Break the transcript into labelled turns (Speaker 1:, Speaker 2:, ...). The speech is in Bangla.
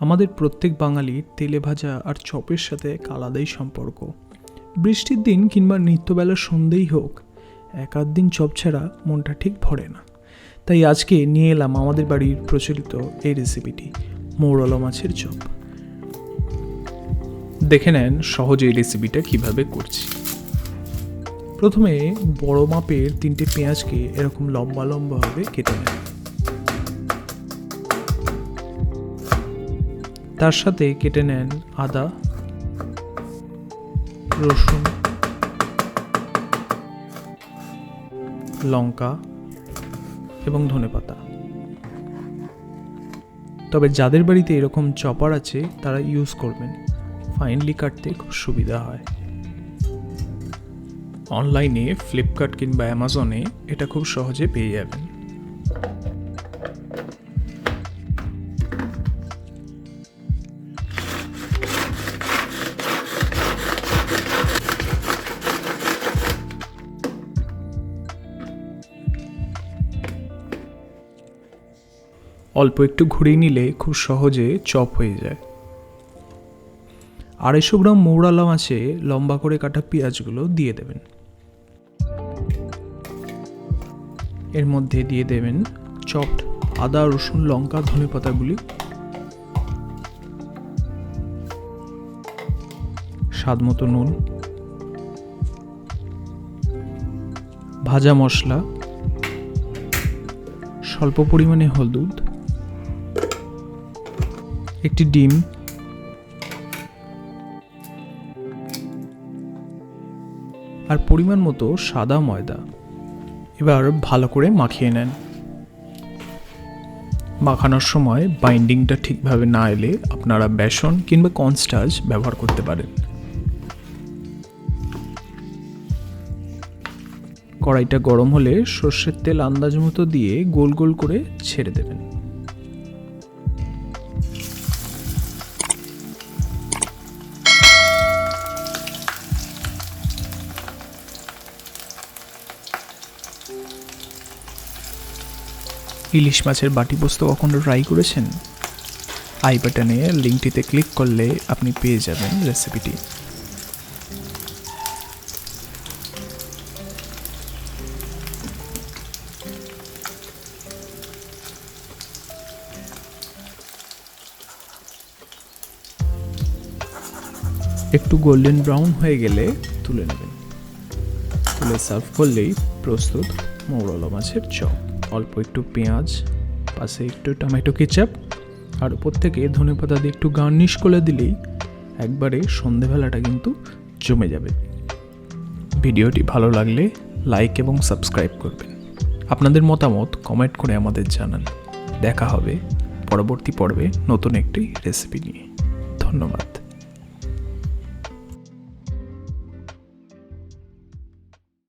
Speaker 1: আমাদের প্রত্যেক বাঙালির তেলে ভাজা আর চপের সাথে এক আলাদাই সম্পর্ক। বৃষ্টির দিন কিংবা নিত্যবেলার সন্ধেই হোক, এক আধ দিন চপ ছাড়া মনটা ঠিক ভরে না। তাই আজকে নিয়ে এলাম আমাদের বাড়ির প্রচলিত এই রেসিপিটি, মৌরলা মাছের চপ। দেখে নেন সহজে এই রেসিপিটা কিভাবে করছি। প্রথমে বড় মাপের 3টে পেঁয়াজকে এরকম লম্বা লম্বাভাবে কেটে নেন। তার সাথে কেটে নেন আদা, রসুন, লঙ্কা এবং ধনেপাতা। তবে যাদের বাড়িতে এরকম চপার আছে তারা ইউজ করবেন, ফাইনলি কাটতে খুব সুবিধা হয়। অনলাইনে ফ্লিপকার্ট কিংবা অ্যামাজনে এটা খুব সহজে পেয়ে যাবেন। অল্প একটু ঘুরিয়ে নিলে খুব সহজে চপ হয়ে যায়। 250 গ্রাম মৌরলা মাছে লম্বা করে কাটা পেঁয়াজগুলো দিয়ে দেবেন। এর মধ্যে দিয়ে দেবেন চপড আদা, রসুন, লঙ্কা, ধনেপাতাগুলি, স্বাদ মতো নুন, ভাজা মশলা, স্বল্প পরিমাণে হলুদ, একটি ডিম, আর পরিমাণ মতো সাদা ময়দা। এবার ভালো করে মাখিয়ে নেন। মাখানোর সময় বাইন্ডিংটা ঠিকভাবে না এলে আপনারা বেসন কিংবা কর্নস্টার্চ ব্যবহার করতে পারেন। কড়াইটা গরম হলে সর্ষের তেল আন্দাজ মতো দিয়ে গোল গোল করে ছেড়ে দেবেন। ইলিশ মাছের বাটি পোস্ত কখনো ট্রাই করেছেন? আই বাটনে লিঙ্কটিতে ক্লিক করলে আপনি পেয়ে যাবেন রেসিপিটি। একটু গোল্ডেন ব্রাউন হয়ে গেলে তুলে নেবেন। তুলে সার্ভ করলেই প্রস্তুত মৌরলা মাছের চপ। অল্প একটু পেঁয়াজ, পাশে একটু টমেটো কেচাপ আর উপর থেকে ধনেপাতা দিয়ে একটু গার্নিশ করে দিলেই একবারে সন্ধেবেলাটা কিন্তু জমে যাবে। ভিডিওটি ভালো লাগলে লাইক এবং সাবস্ক্রাইব করবেন। আপনাদের মতামত কমেন্ট করে আমাদের জানান। দেখা হবে পরবর্তী পর্বে নতুন একটি রেসিপি নিয়ে। ধন্যবাদ।